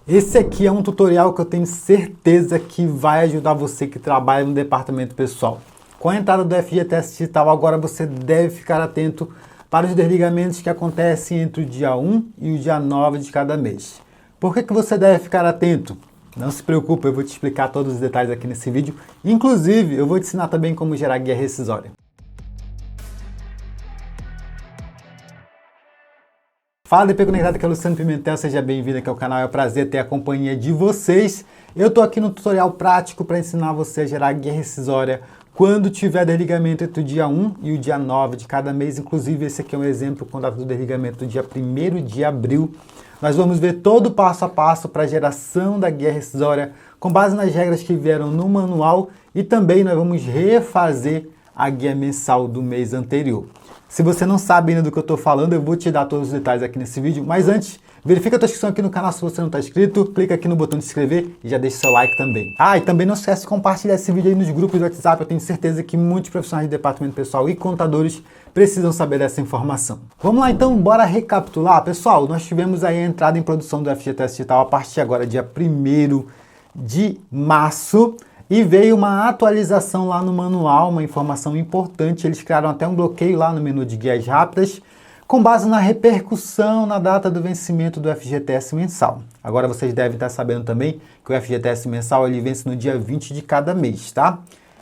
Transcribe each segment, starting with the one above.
Esse aqui é um tutorial que eu tenho certeza que vai ajudar você que trabalha no departamento pessoal. Com a entrada do FGTS Digital, agora você deve ficar atento para os desligamentos que acontecem entre o dia 1 e o dia 9 de cada mês. Por que você deve ficar atento? Não se preocupe, eu vou te explicar todos os detalhes aqui nesse vídeo. Inclusive, eu vou te ensinar também como gerar guia rescisória. Fala DP Conectado, aqui é o Luciano Pimentel, seja bem-vindo aqui ao canal, é um prazer ter a companhia de vocês. Eu tô aqui no tutorial prático para ensinar você a gerar guia rescisória quando tiver desligamento entre o dia 1 e o dia 9 de cada mês. Inclusive esse aqui é um exemplo com data do desligamento do dia 1º de abril. Nós vamos ver todo o passo a passo para a geração da guia rescisória com base nas regras que vieram no manual e também nós vamos refazer a guia mensal do mês anterior. Se você não sabe ainda do que eu estou falando, eu vou te dar todos os detalhes aqui nesse vídeo, mas antes, verifica a tua inscrição aqui no canal se você não está inscrito, clica aqui no botão de se inscrever e já deixa seu like também. E também não esquece de compartilhar esse vídeo aí nos grupos do WhatsApp, eu tenho certeza que muitos profissionais de departamento pessoal e contadores precisam saber dessa informação. Vamos lá então, bora recapitular. Pessoal, nós tivemos aí a entrada em produção do FGTS Digital a partir agora, dia 1º de março, e veio uma atualização lá no manual, uma informação importante. Eles criaram até um bloqueio lá no menu de guias rápidas, com base na repercussão na data do vencimento do FGTS mensal. Agora vocês devem estar sabendo também que o FGTS mensal ele vence no dia 20 de cada mês, tá?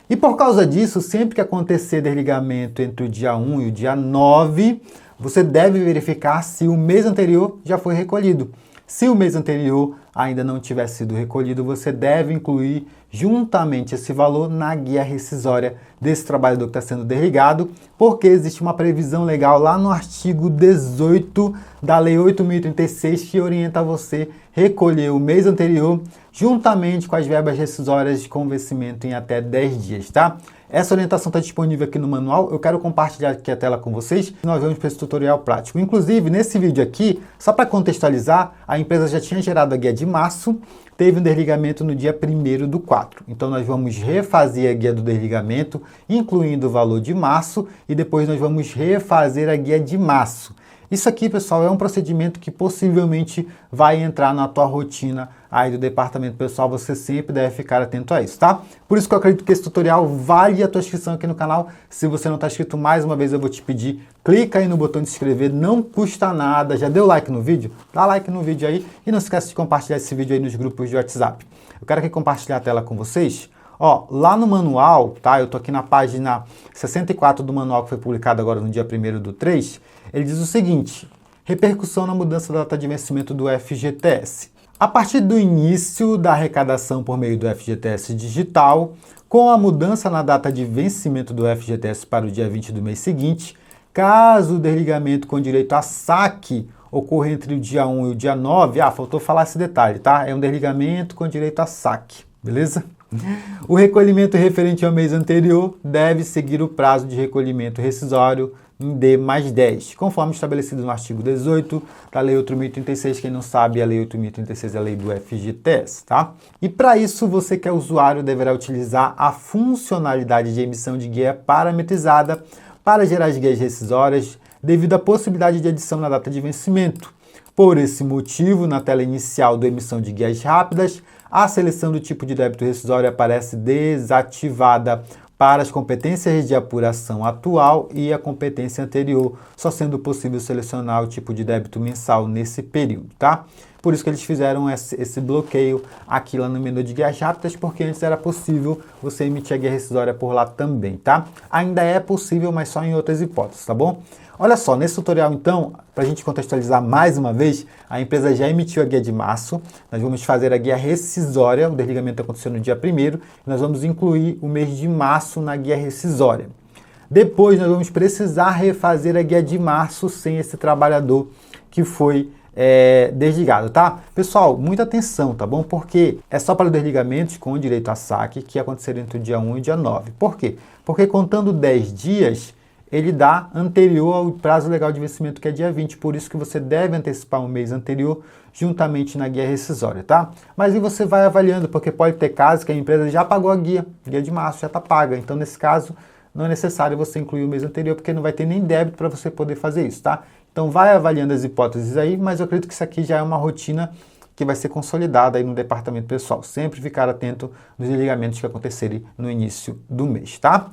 E por causa disso, sempre que acontecer desligamento entre o dia 1 e o dia 9, você deve verificar se o mês anterior já foi recolhido. Se o mês anterior ainda não tiver sido recolhido, você deve incluir juntamente esse valor na guia rescisória desse trabalhador que está sendo desligado, porque existe uma previsão legal lá no artigo 18 da Lei 8.036 que orienta você recolher o mês anterior juntamente com as verbas rescisórias com vencimento em até 10 dias, tá? Essa orientação está disponível aqui no manual, eu quero compartilhar aqui a tela com vocês e nós vamos para esse tutorial prático. Inclusive, nesse vídeo aqui, só para contextualizar, a empresa já tinha gerado a guia de março, teve um desligamento no dia 1º/4. Então nós vamos refazer a guia do desligamento, incluindo o valor de março, e depois nós vamos refazer a guia de março. Isso aqui, pessoal, é um procedimento que possivelmente vai entrar na tua rotina aí do departamento pessoal, você sempre deve ficar atento a isso, tá? Por isso que eu acredito que esse tutorial vale a tua inscrição aqui no canal. Se você não está inscrito, mais uma vez eu vou te pedir, clica aí no botão de se inscrever, não custa nada. Já deu like no vídeo? Dá like no vídeo aí e não esquece de compartilhar esse vídeo aí nos grupos de WhatsApp. Eu quero aqui compartilhar a tela com vocês. Ó, lá no manual, tá? Eu tô aqui na página 64 do manual que foi publicado agora no dia 1º/3. Ele diz o seguinte: repercussão na mudança da data de vencimento do FGTS. A partir do início da arrecadação por meio do FGTS Digital, com a mudança na data de vencimento do FGTS para o dia 20 do mês seguinte, caso o desligamento com direito a saque ocorra entre o dia 1 e o dia 9, faltou falar esse detalhe, tá? É um desligamento com direito a saque, beleza? O recolhimento referente ao mês anterior deve seguir o prazo de recolhimento rescisório em D+10, conforme estabelecido no artigo 18 da Lei 8.036. Quem não sabe, a Lei 8.036 é a lei do FGTS, tá? E para isso, você que é usuário deverá utilizar a funcionalidade de emissão de guia parametrizada para gerar as guias rescisórias devido à possibilidade de adição na data de vencimento. Por esse motivo, na tela inicial da emissão de guias rápidas, a seleção do tipo de débito rescisório aparece desativada para as competências de apuração atual e a competência anterior, só sendo possível selecionar o tipo de débito mensal nesse período, tá? Por isso que eles fizeram esse bloqueio aqui lá no menu de guias rápidas, porque antes era possível você emitir a guia rescisória por lá também, tá? Ainda é possível, mas só em outras hipóteses, tá bom? Olha só, nesse tutorial então, para a gente contextualizar mais uma vez, a empresa já emitiu a guia de março, nós vamos fazer a guia rescisória, o desligamento aconteceu no dia 1º, e nós vamos incluir o mês de março na guia rescisória. Depois nós vamos precisar refazer a guia de março sem esse trabalhador que foi desligado, tá? Pessoal, muita atenção, tá bom? Porque é só para desligamentos com direito a saque que aconteceram entre o dia 1 e o dia 9. Por quê? Porque contando 10 dias, ele dá anterior ao prazo legal de vencimento, que é dia 20. Por isso que você deve antecipar um mês anterior juntamente na guia rescisória, tá? Mas aí você vai avaliando, porque pode ter casos que a empresa já pagou a guia de março, já está paga. Então, nesse caso, não é necessário você incluir o mês anterior, porque não vai ter nem débito para você poder fazer isso, tá? Então, vai avaliando as hipóteses aí, mas eu acredito que isso aqui já é uma rotina que vai ser consolidada aí no departamento pessoal. Sempre ficar atento nos desligamentos que acontecerem no início do mês, tá?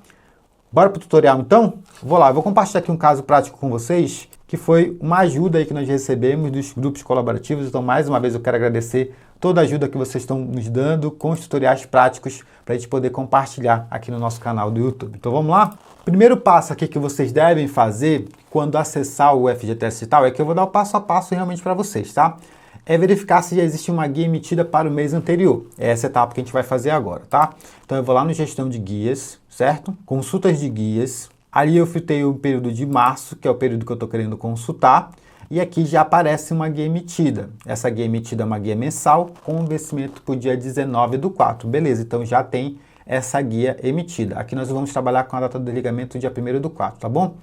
Bora para o tutorial então? Vou lá, vou compartilhar aqui um caso prático com vocês, que foi uma ajuda aí que nós recebemos dos grupos colaborativos. Então, mais uma vez, eu quero agradecer toda a ajuda que vocês estão nos dando com os tutoriais práticos para a gente poder compartilhar aqui no nosso canal do YouTube. Então, vamos lá? Primeiro passo aqui que vocês devem fazer quando acessar o FGTS Digital é que eu vou dar o passo a passo realmente para vocês, tá? É verificar se já existe uma guia emitida para o mês anterior. É essa etapa que a gente vai fazer agora, tá? Então, eu vou lá no gestão de guias, certo? Consultas de guias. Ali eu filtrei o período de março, que é o período que eu estou querendo consultar. E aqui já aparece uma guia emitida. Essa guia emitida é uma guia mensal com vencimento para o dia 19/4. Beleza, então já tem essa guia emitida. Aqui nós vamos trabalhar com a data do desligamento dia 1/4, tá bom?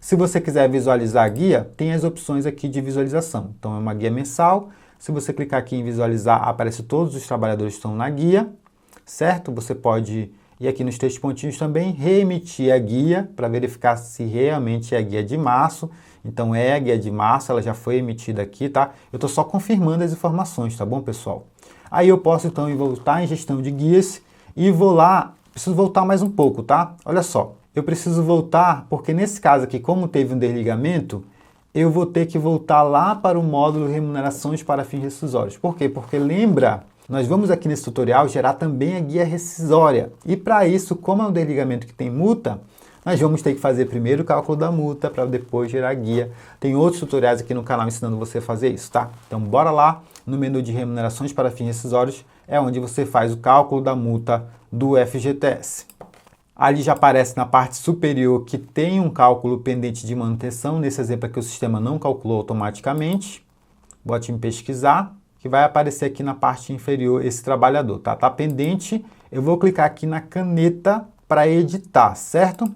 Se você quiser visualizar a guia, tem as opções aqui de visualização. Então é uma guia mensal. Se você clicar aqui em visualizar, aparece todos os trabalhadores que estão na guia, certo? Você pode ir aqui nos 3 pontinhos também, reemitir a guia para verificar se realmente é a guia de março. Então é a guia de março, ela já foi emitida aqui, tá? Eu estou só confirmando as informações, tá bom, pessoal? Aí eu posso então voltar em gestão de guias e vou lá, preciso voltar mais um pouco, tá? Olha só, eu preciso voltar porque nesse caso aqui, como teve um desligamento, eu vou ter que voltar lá para o módulo remunerações para fins rescisórios. Por quê? Porque lembra, nós vamos aqui nesse tutorial gerar também a guia rescisória. E para isso, como é um desligamento que tem multa, nós vamos ter que fazer primeiro o cálculo da multa para depois gerar a guia. Tem outros tutoriais aqui no canal ensinando você a fazer isso, tá? Então bora lá, no menu de remunerações para fins rescisórios, é onde você faz o cálculo da multa do FGTS. Ali já aparece na parte superior que tem um cálculo pendente de manutenção. Nesse exemplo aqui o sistema não calculou automaticamente. Bote em pesquisar, que vai aparecer aqui na parte inferior esse trabalhador, tá? Tá pendente. Eu vou clicar aqui na caneta para editar, certo?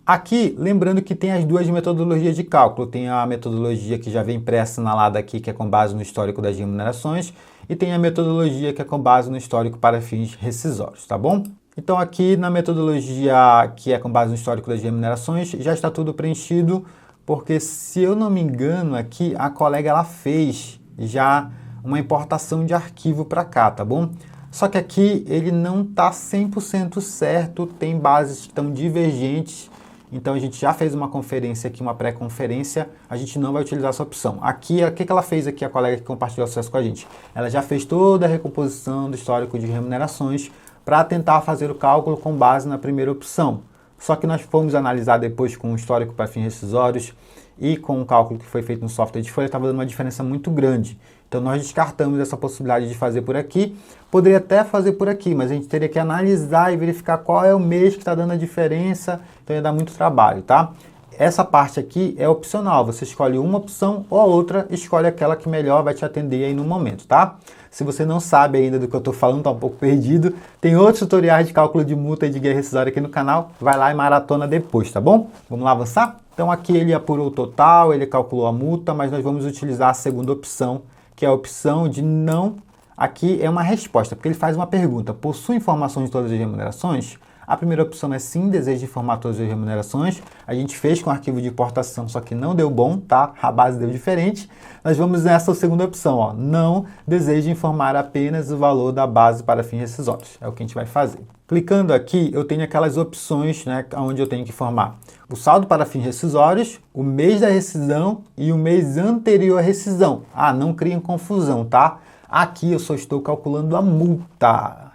Aqui, lembrando que tem as duas metodologias de cálculo. Tem a metodologia que já vem pré-assinalada aqui, que é com base no histórico das remunerações, e tem a metodologia que é com base no histórico para fins rescisórios, tá bom? Então aqui na metodologia que é com base no histórico das remunerações, já está tudo preenchido, porque se eu não me engano aqui, a colega ela fez já uma importação de arquivo para cá, tá bom? Só que aqui ele não está 100% certo, tem bases que estão divergentes, então a gente já fez uma conferência aqui, uma pré-conferência, a gente não vai utilizar essa opção. Aqui, o que ela fez aqui, a colega que compartilhou o acesso com a gente? Ela já fez toda a recomposição do histórico de remunerações, para tentar fazer o cálculo com base na primeira opção. Só que nós fomos analisar depois com o histórico para fins rescisórios e com o cálculo que foi feito no software de folha, estava dando uma diferença muito grande. Então nós descartamos essa possibilidade de fazer por aqui. Poderia até fazer por aqui, mas a gente teria que analisar e verificar qual é o mês que está dando a diferença, então ia dar muito trabalho, tá? Essa parte aqui é opcional, você escolhe uma opção ou a outra, escolhe aquela que melhor vai te atender aí no momento, tá? Se você não sabe ainda do que eu estou falando, está um pouco perdido, tem outros tutoriais de cálculo de multa e de guia rescisória aqui no canal, vai lá e maratona depois, tá bom? Vamos lá avançar? Então aqui ele apurou o total, ele calculou a multa, mas nós vamos utilizar a segunda opção, que é a opção de não... Aqui é uma resposta, porque ele faz uma pergunta, possui informações de todas as remunerações? A primeira opção é sim, deseja informar todas as remunerações. A gente fez com arquivo de importação, só que não deu bom, tá? A base deu diferente. Nós vamos nessa segunda opção, ó. Não deseja informar apenas o valor da base para fins rescisórios. É o que a gente vai fazer. Clicando aqui, eu tenho aquelas opções, né, onde eu tenho que informar o saldo para fins rescisórios, o mês da rescisão e o mês anterior à rescisão. Ah, não criem confusão, tá? Aqui eu só estou calculando a multa.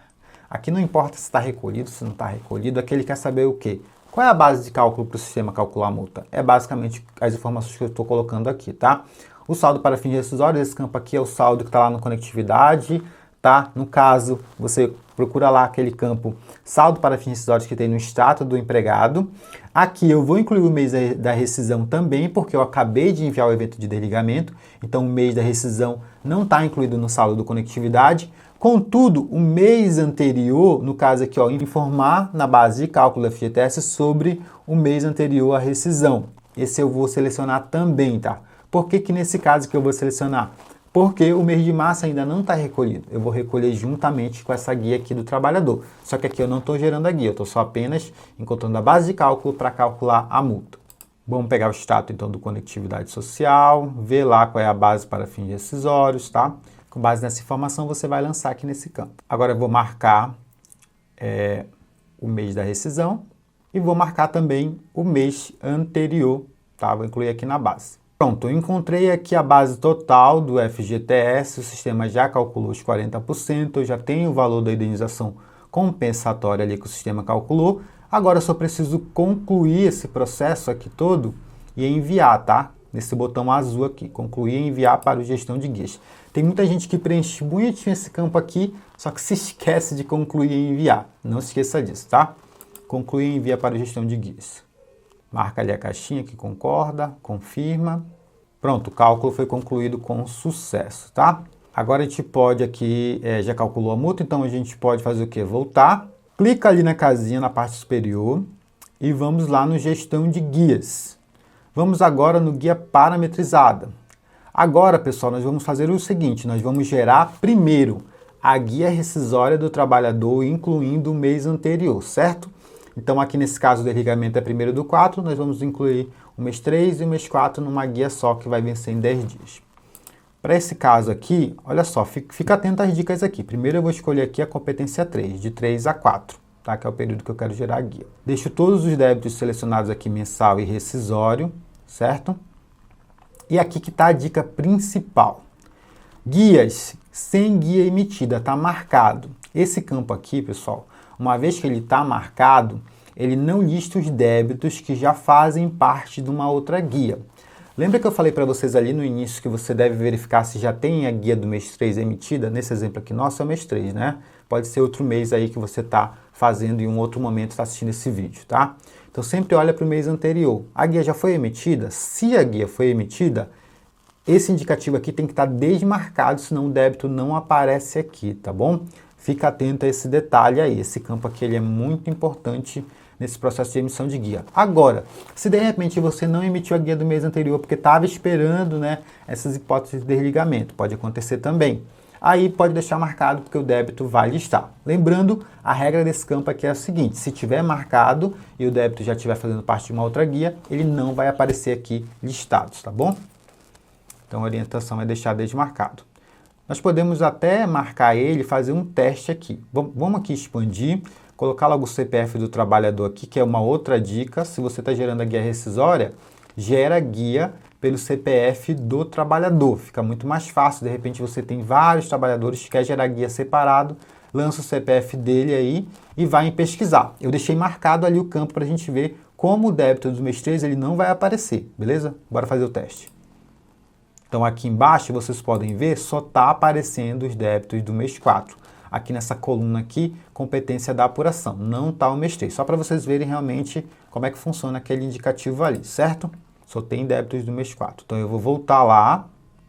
Aqui não importa se está recolhido, se não está recolhido, aqui ele quer saber o quê? Qual é a base de cálculo para o sistema calcular a multa? É basicamente as informações que eu estou colocando aqui, tá? O saldo para fins rescisórios, esse campo aqui é o saldo que está lá no conectividade, tá? No caso, você procura lá aquele campo saldo para fins rescisórios que tem no extrato do empregado. Aqui eu vou incluir o mês da rescisão também, porque eu acabei de enviar o evento de desligamento, então o mês da rescisão não está incluído no saldo do conectividade. Contudo, o mês anterior, no caso aqui, ó, informar na base de cálculo do FGTS sobre o mês anterior à rescisão. Esse eu vou selecionar também, tá? Por que que nesse caso que eu vou selecionar? Porque o mês de março ainda não está recolhido. Eu vou recolher juntamente com essa guia aqui do trabalhador. Só que aqui eu não estou gerando a guia, eu estou só apenas encontrando a base de cálculo para calcular a multa. Vamos pegar o extrato então do conectividade social, ver lá qual é a base para fins rescisórios, tá? Com base nessa informação, você vai lançar aqui nesse campo. Agora eu vou marcar o mês da rescisão e vou marcar também o mês anterior, tá? Vou incluir aqui na base. Pronto, eu encontrei aqui a base total do FGTS, o sistema já calculou os 40%, eu já tenho o valor da indenização compensatória ali que o sistema calculou. Agora eu só preciso concluir esse processo aqui todo e enviar, tá? Nesse botão azul aqui, concluir e enviar para o gestão de guias. Tem muita gente que preenche bonitinho esse campo aqui, só que se esquece de concluir e enviar. Não se esqueça disso, tá? Concluir e envia para o gestão de guias. Marca ali a caixinha que concorda, confirma. Pronto, o cálculo foi concluído com sucesso, tá? Agora a gente pode aqui, já calculou a multa, então a gente pode fazer o quê? Voltar. Clica ali na casinha na parte superior e vamos lá no gestão de guias. Vamos agora no guia parametrizada. Agora, pessoal, nós vamos fazer o seguinte, nós vamos gerar primeiro a guia rescisória do trabalhador, incluindo o mês anterior, certo? Então, aqui nesse caso o desligamento é 1º/4, nós vamos incluir o mês 3 e o mês 4 numa guia só que vai vencer em 10 dias. Para esse caso aqui, olha só, fica atento às dicas aqui. Primeiro eu vou escolher aqui a competência 3, de 3 a 4, tá? Que é o período que eu quero gerar a guia. Deixo todos os débitos selecionados aqui, mensal e rescisório, certo? E aqui que está a dica principal. Guias sem guia emitida, está marcado. Esse campo aqui, pessoal, uma vez que ele está marcado, ele não lista os débitos que já fazem parte de uma outra guia. Lembra que eu falei para vocês ali no início que você deve verificar se já tem a guia do mês 3 emitida? Nesse exemplo aqui nosso é o mês 3, né? Pode ser outro mês aí que você está fazendo em um outro momento, está assistindo esse vídeo, tá? Então sempre olha para o mês anterior. A guia já foi emitida? Se a guia foi emitida, esse indicativo aqui tem que estar desmarcado, senão o débito não aparece aqui, tá bom? Fica atento a esse detalhe aí. Esse campo aqui ele é muito importante nesse processo de emissão de guia. Agora, se de repente você não emitiu a guia do mês anterior porque estava esperando, né, essas hipóteses de desligamento, pode acontecer também. Aí pode deixar marcado porque o débito vai listar. Lembrando, a regra desse campo aqui é a seguinte, se tiver marcado e o débito já estiver fazendo parte de uma outra guia, ele não vai aparecer aqui listados, tá bom? Então a orientação é deixar desmarcado. Nós podemos até marcar ele e fazer um teste aqui. Vamos aqui expandir, colocar logo o CPF do trabalhador aqui, que é uma outra dica. Se você está gerando a guia rescisória, gera a guia pelo CPF do trabalhador. Fica muito mais fácil. De repente você tem vários trabalhadores que quer gerar guia separado, lança o CPF dele aí e vai em pesquisar. Eu deixei marcado ali o campo para a gente ver como o débito do mês 3 ele não vai aparecer, beleza? Bora fazer o teste. Então aqui embaixo vocês podem ver, só está aparecendo os débitos do mês 4. Aqui nessa coluna aqui, competência da apuração, não está o mês 3. Só para vocês verem realmente como é que funciona aquele indicativo ali, certo? Só tem débitos do mês 4. Então eu vou voltar lá,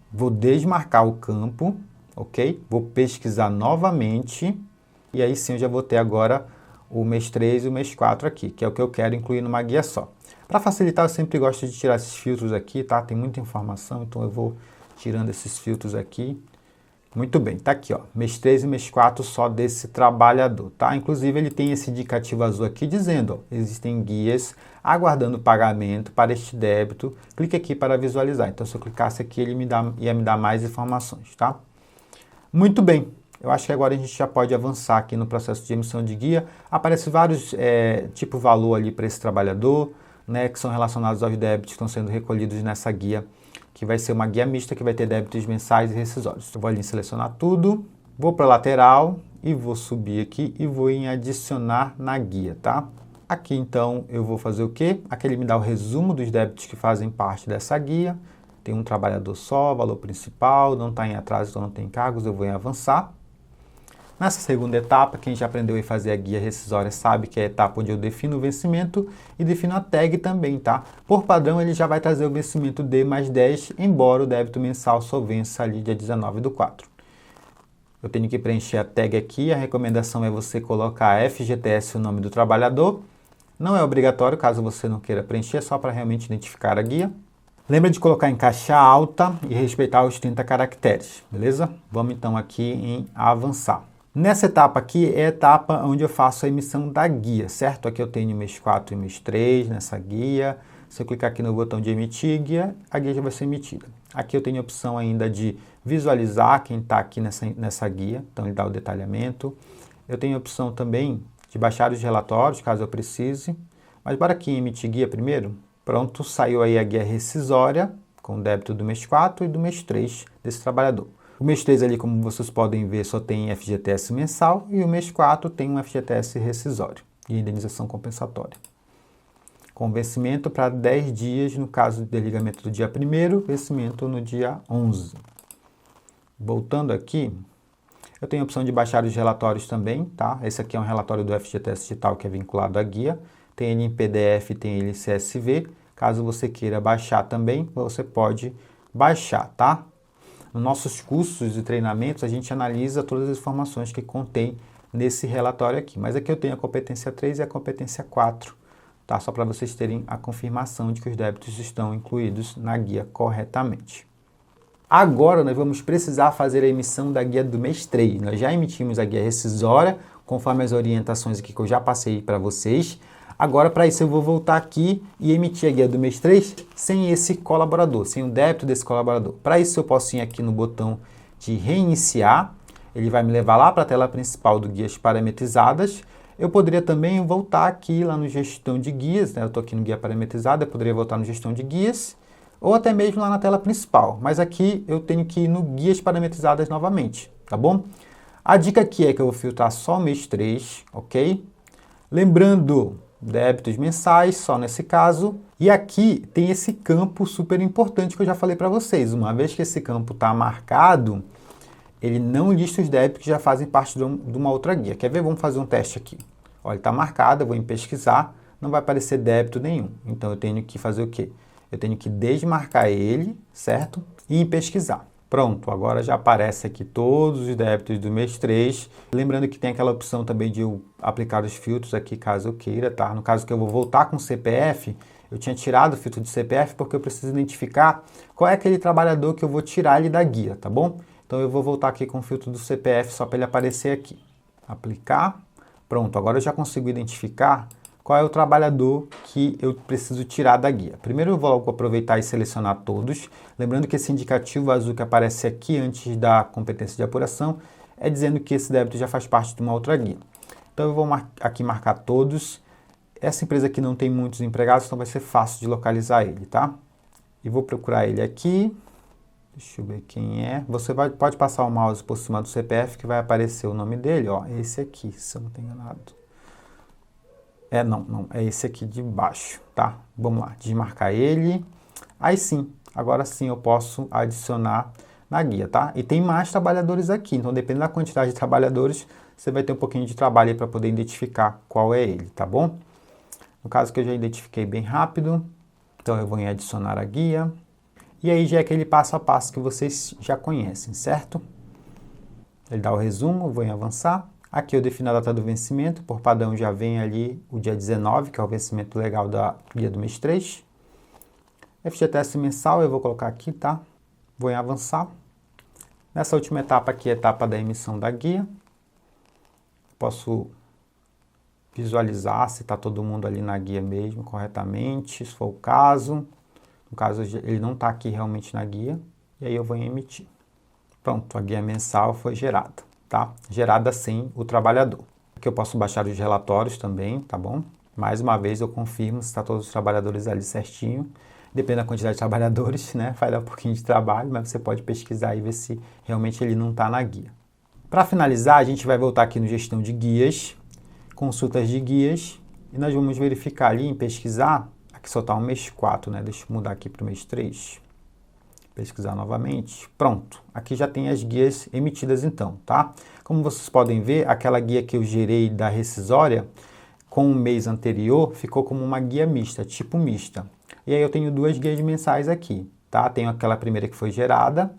vou desmarcar o campo, ok? Vou pesquisar novamente e aí sim eu já vou ter agora o mês 3 e o mês 4 aqui, que é o que eu quero incluir numa guia só. Para facilitar, eu sempre gosto de tirar esses filtros aqui, tá? Tem muita informação, então eu vou tirando esses filtros aqui. Muito bem, tá aqui, ó, mês 3 e mês 4 só desse trabalhador, tá? Inclusive, ele tem esse indicativo azul aqui dizendo, ó, existem guias aguardando pagamento para este débito. Clique aqui para visualizar. Então, se eu clicasse aqui, ele ia me dar mais informações, tá? Muito bem. Eu acho que agora a gente já pode avançar aqui no processo de emissão de guia. Aparece vários tipo valor ali para esse trabalhador, né, que são relacionados aos débitos que estão sendo recolhidos nessa guia, que vai ser uma guia mista que vai ter débitos mensais e rescisórios. Eu vou ali em selecionar tudo, vou para a lateral e vou subir aqui e vou em adicionar na guia, tá? Aqui então eu vou fazer o quê? Aqui ele me dá o resumo dos débitos que fazem parte dessa guia. Tem um trabalhador só, valor principal, não está em atraso, então não tem encargos, eu vou em avançar. Nessa segunda etapa, quem já aprendeu a fazer a guia rescisória sabe que é a etapa onde eu defino o vencimento e defino a tag também, tá? Por padrão, ele já vai trazer o vencimento D mais 10, embora o débito mensal só vença ali dia 19/4. Eu tenho que preencher a tag aqui, a recomendação é você colocar FGTS, o nome do trabalhador. Não é obrigatório, caso você não queira preencher, é só para realmente identificar a guia. Lembra de colocar em caixa alta e respeitar os 30 caracteres, beleza? Vamos então aqui em avançar. Nessa etapa aqui é a etapa onde eu faço a emissão da guia, certo? Aqui eu tenho mês 4 e mês 3 nessa guia. Se eu clicar aqui no botão de emitir guia, a guia já vai ser emitida. Aqui eu tenho a opção ainda de visualizar quem está aqui nessa guia, então ele dá o detalhamento. Eu tenho a opção também de baixar os relatórios, caso eu precise. Mas bora aqui em emitir guia primeiro. Pronto, saiu aí a guia rescisória, com o débito do mês 4 e do mês 3 desse trabalhador. O mês 3 ali, como vocês podem ver, só tem FGTS mensal e o mês 4 tem um FGTS rescisório e indenização compensatória. Com vencimento para 10 dias, no caso de desligamento do dia 1º, vencimento no dia 11. Voltando aqui, eu tenho a opção de baixar os relatórios também, tá? Esse aqui é um relatório do FGTS digital que é vinculado à guia. Tem ele em PDF, tem ele em CSV. Caso você queira baixar também, você pode baixar, tá? Nos nossos cursos e treinamentos, a gente analisa todas as informações que contém nesse relatório aqui. Mas aqui eu tenho a competência 3 e a competência 4. Tá? Só para vocês terem a confirmação de que os débitos estão incluídos na guia corretamente. Agora nós vamos precisar fazer a emissão da guia do mês 3. Nós já emitimos a guia rescisória, conforme as orientações aqui que eu já passei para vocês. Agora, para isso, eu vou voltar aqui e emitir a guia do mês 3 sem esse colaborador, sem o débito desse colaborador. Para isso, eu posso ir aqui no botão de reiniciar. Ele vai me levar lá para a tela principal do Guias Parametrizadas. Eu poderia também voltar aqui lá no Gestão de Guias, né? Eu estou aqui no Guia Parametrizado, eu poderia voltar no Gestão de Guias, ou até mesmo lá na tela principal. Mas aqui eu tenho que ir no Guias Parametrizadas novamente, tá bom? A dica aqui é que eu vou filtrar só o mês 3, ok? Lembrando, débitos mensais, só nesse caso. E aqui tem esse campo super importante que eu já falei para vocês. Uma vez que esse campo está marcado, ele não lista os débitos que já fazem parte de uma outra guia. Quer ver? Vamos fazer um teste aqui. Olha, está marcado, eu vou em pesquisar, não vai aparecer débito nenhum. Então eu tenho que fazer o quê? Eu tenho que desmarcar ele, certo? E em pesquisar. Pronto, agora já aparece aqui todos os débitos do mês 3. Lembrando que tem aquela opção também de eu aplicar os filtros aqui, caso eu queira, tá? No caso que eu vou voltar com o CPF, eu tinha tirado o filtro de CPF porque eu preciso identificar qual é aquele trabalhador que eu vou tirar ele da guia, tá bom? Então eu vou voltar aqui com o filtro do CPF só para ele aparecer aqui. Aplicar. Pronto, agora eu já consigo identificar qual é o trabalhador que eu preciso tirar da guia. Primeiro eu vou logo aproveitar e selecionar todos. Lembrando que esse indicativo azul que aparece aqui antes da competência de apuração é dizendo que esse débito já faz parte de uma outra guia. Então eu vou aqui marcar todos. Essa empresa aqui não tem muitos empregados, então vai ser fácil de localizar ele, tá? E vou procurar ele aqui. Deixa eu ver quem é. Você pode passar o mouse por cima do CPF que vai aparecer o nome dele, ó. Esse aqui, se eu não tenho enganado. Não, é esse aqui de baixo, tá? Vamos lá, desmarcar ele. Aí sim, agora sim eu posso adicionar na guia, tá? E tem mais trabalhadores aqui, então dependendo da quantidade de trabalhadores, você vai ter um pouquinho de trabalho aí para poder identificar qual é ele, tá bom? No caso que eu já identifiquei bem rápido, então eu vou em adicionar a guia. E aí já é aquele passo a passo que vocês já conhecem, certo? Ele dá o resumo, eu vou em avançar. Aqui eu defino a data do vencimento, por padrão já vem ali o dia 19, que é o vencimento legal da guia do mês 3. FGTS mensal eu vou colocar aqui, tá? Vou em avançar. Nessa última etapa aqui, a etapa da emissão da guia. Posso visualizar se está todo mundo ali na guia mesmo, corretamente, se for o caso. No caso, ele não está aqui realmente na guia. E aí eu vou em emitir. Pronto, a guia mensal foi gerada. Tá? Gerada sem o trabalhador. Aqui eu posso baixar os relatórios também, tá bom? Mais uma vez eu confirmo se está todos os trabalhadores ali certinho. Depende da quantidade de trabalhadores, né? Vai dar um pouquinho de trabalho, mas você pode pesquisar e ver se realmente ele não está na guia. Para finalizar, a gente vai voltar aqui no Gestão de Guias, Consultas de Guias, e nós vamos verificar ali em pesquisar, aqui só está o mês 4, né? Deixa eu mudar aqui para o mês 3. Pesquisar novamente. Pronto. Aqui já tem as guias emitidas então, tá? Como vocês podem ver, aquela guia que eu gerei da rescisória com o mês anterior ficou como uma guia mista, tipo mista. E aí eu tenho duas guias mensais aqui, tá? Tenho aquela primeira que foi gerada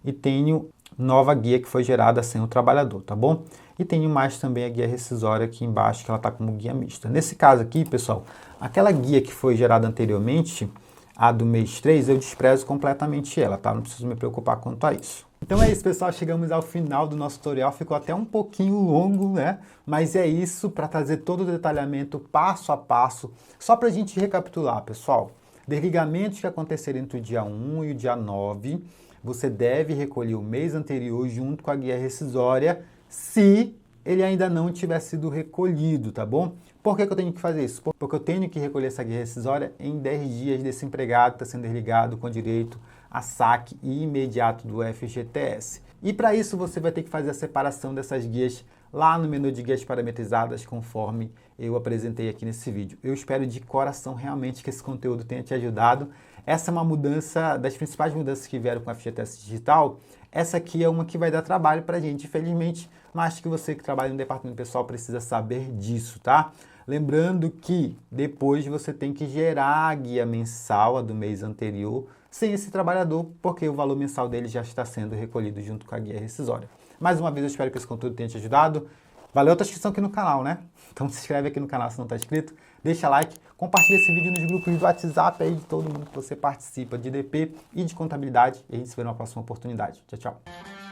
e tenho nova guia que foi gerada sem o trabalhador, tá bom? E tenho mais também a guia rescisória aqui embaixo, que ela tá como guia mista. Nesse caso aqui, pessoal, aquela guia que foi gerada anteriormente, a do mês 3, eu desprezo completamente ela, tá? Não preciso me preocupar quanto a isso. Então é isso, pessoal. Chegamos ao final do nosso tutorial. Ficou até um pouquinho longo, né? Mas é isso, para trazer todo o detalhamento passo a passo. Só para a gente recapitular, pessoal. Desligamentos que acontecerem entre o dia 1 e o dia 9, você deve recolher o mês anterior junto com a guia rescisória, se ele ainda não tiver sido recolhido, tá bom? Por que eu tenho que fazer isso? Porque eu tenho que recolher essa guia rescisória em 10 dias desse empregado que está sendo desligado com direito a saque imediato do FGTS. E para isso você vai ter que fazer a separação dessas guias lá no menu de guias parametrizadas, conforme eu apresentei aqui nesse vídeo. Eu espero de coração realmente que esse conteúdo tenha te ajudado. Essa é uma mudança, das principais mudanças que vieram com a FGTS Digital. Essa aqui é uma que vai dar trabalho para a gente, infelizmente, mas que você que trabalha no departamento pessoal precisa saber disso, tá? Lembrando que depois você tem que gerar a guia mensal, a do mês anterior, sem esse trabalhador, porque o valor mensal dele já está sendo recolhido junto com a guia rescisória. Mais uma vez, eu espero que esse conteúdo tenha te ajudado. Valeu a tua inscrição aqui no canal, né? Então se inscreve aqui no canal se não está inscrito, deixa like, compartilha esse vídeo nos grupos do WhatsApp aí de todo mundo que você participa de DP e de contabilidade. E a gente se vê numa próxima oportunidade. Tchau, tchau.